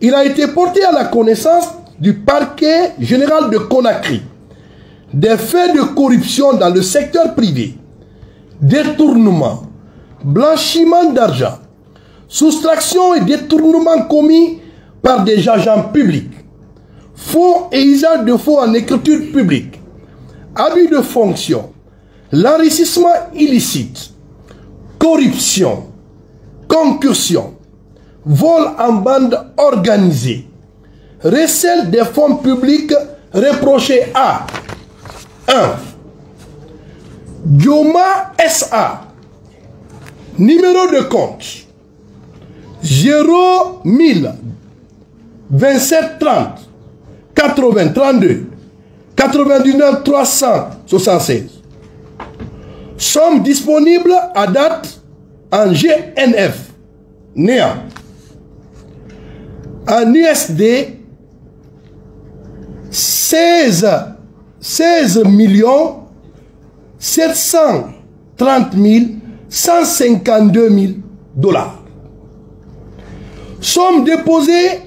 il a été porté à la connaissance du parquet général de Conakry des faits de corruption dans le secteur privé, détournement, blanchiment d'argent, soustraction et détournement commis par des agents publics, faux et usage de faux en écriture publique, abus de fonction, l'enrichissement illicite, corruption, concussion, vol en bande organisée, recel des fonds publics reproché à 1. Dioma SA, numéro de compte 01000 27 30 80 32 99 376. Somme disponible à date en GNF, néant. En USD, 16 millions 730 152 000 dollars. Somme déposée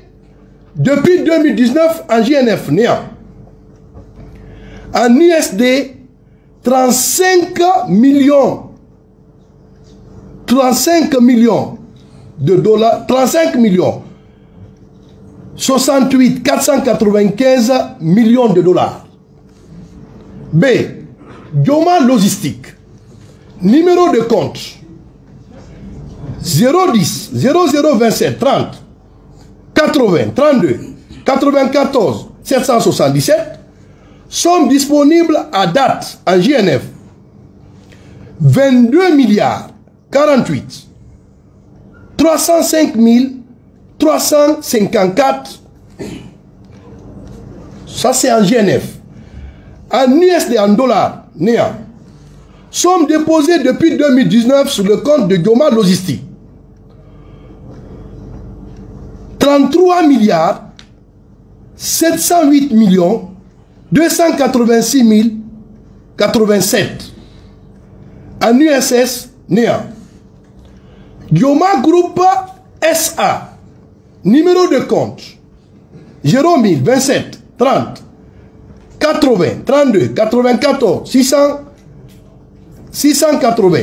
depuis 2019 en GNF, néant. En USD, 35 millions de dollars, 35 millions 68 495 millions de dollars. B. Dioma Logistique, numéro de compte 010 0027 30 80 32 94 777. Somme disponible à date en GNF 22 milliards 48 305 354. Ça c'est en GNF. En USD, en dollars, néant. Somme déposée depuis 2019 sur le compte de Dioma Logistique 33 milliards 708 millions 286 087. En USS, néant. Dioma Group SA, numéro de compte 01000 27 30 80 32 94 680.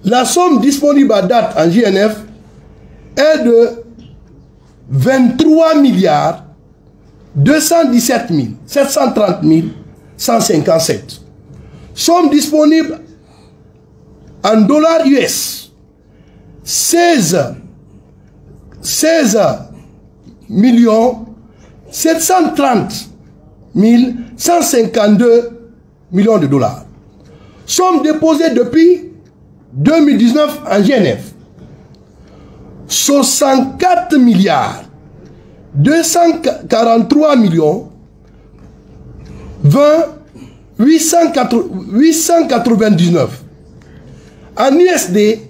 La somme disponible à date en GNF est de 23 milliards 217 730 157. Somme disponible en dollars US 16 millions 730 152 millions de dollars. Somme déposée depuis 2019 en GNF 64 milliards 243 millions 20 899. En USD,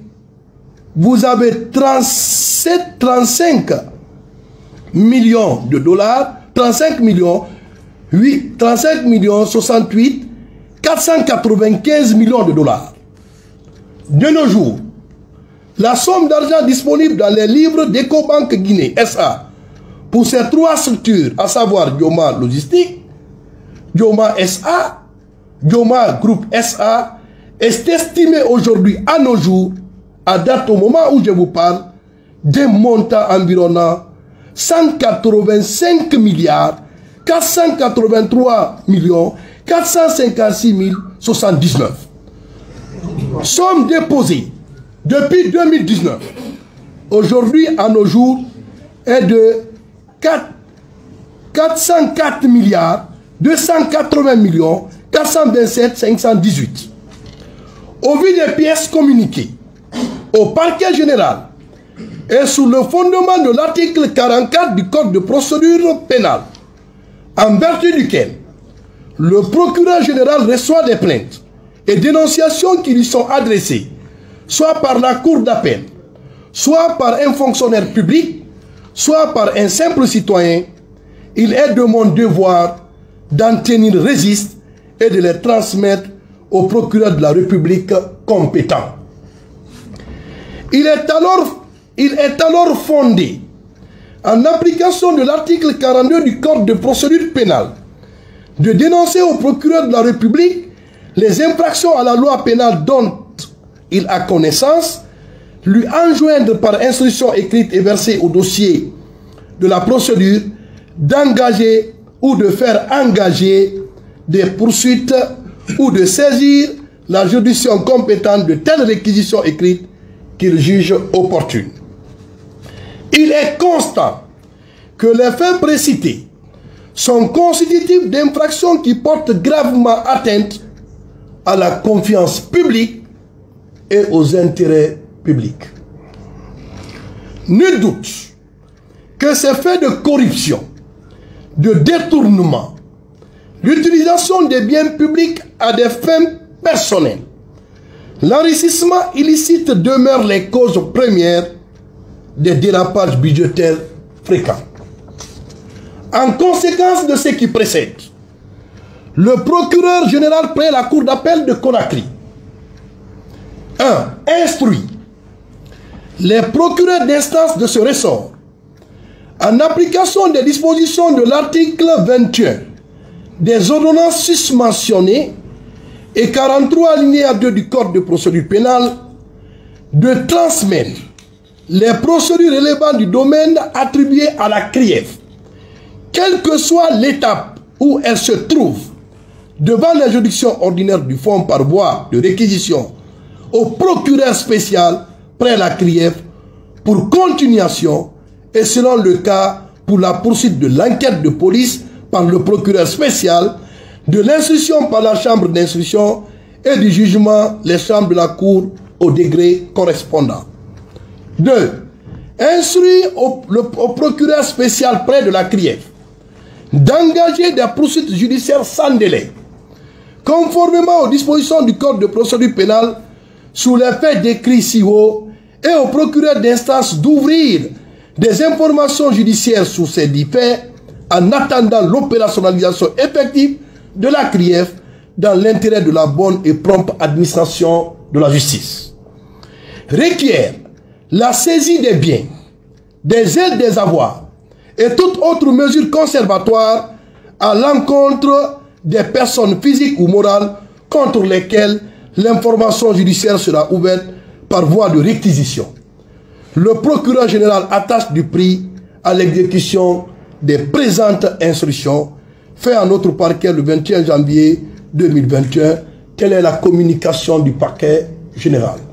vous avez 35 millions de dollars, 35 millions 68 495 millions de dollars. De nos jours, la somme d'argent disponible dans les livres d'Ecobank Guinée SA pour ces trois structures, à savoir Dioma Logistique, Dioma SA, Dioma Group SA, est estimée aujourd'hui à nos jours, à date au moment où je vous parle, des montants environnant 185 milliards 483 millions 456 079. Somme déposée depuis 2019, aujourd'hui à nos jours, est de 404 milliards 280 millions 427 518. Au vu des pièces communiquées au parquet général et sous le fondement de l'article 44 du Code de procédure pénale, en vertu duquel le procureur général reçoit des plaintes et dénonciations qui lui sont adressées, soit par la cour d'appel, soit par un fonctionnaire public, soit par un simple citoyen, il est de mon devoir d'en tenir registre et de les transmettre au procureur de la République compétent. Il est alors fondé en application de l'article 42 du Code de procédure pénale, de dénoncer au procureur de la République les infractions à la loi pénale dont il a connaissance, lui enjoindre par instruction écrite et versée au dossier de la procédure d'engager ou de faire engager des poursuites ou de saisir la juridiction compétente de telles réquisitions écrites qu'il juge opportunes. Il est constant que les faits précités sont constitutifs d'infractions qui portent gravement atteinte à la confiance publique et aux intérêts publics. Nul doute que ces faits de corruption, de détournement, l'utilisation des biens publics à des fins personnelles, l'enrichissement illicite demeurent les causes premières des dérapages budgétaires fréquents. En conséquence de ce qui précède, le procureur général près la cour d'appel de Conakry 1. Instruit les procureurs d'instance de ce ressort, en application des dispositions de l'article 21 des ordonnances susmentionnées et 43 alinéa 2 du Code de procédure pénale, de transmettre les procédures relevant du domaine attribué à la CRIEF, quelle que soit l'étape où elle se trouve, devant les juridictions ordinaires du fonds par voie de réquisition au procureur spécial près la CRIEF pour continuation et selon le cas pour la poursuite de l'enquête de police par le procureur spécial, de l'instruction par la chambre d'instruction et du jugement les chambres de la cour au degré correspondant. 2. Instruire au procureur spécial près de la CRIEF d'engager des poursuites judiciaires sans délai, conformément aux dispositions du Code de procédure pénale sous les faits décrits ci haut, et au procureur d'instance d'ouvrir des informations judiciaires sur ces dix faits en attendant l'opérationnalisation effective de la CRIEF dans l'intérêt de la bonne et prompte administration de la justice. Requiert la saisie des biens, des aides des avoirs et toute autre mesure conservatoire à l'encontre des personnes physiques ou morales contre lesquelles l'information judiciaire sera ouverte par voie de réquisition. Le procureur général attache du prix à l'exécution des présentes instructions, fait en notre parquet le 21 janvier 2021. Telle est la communication du parquet général.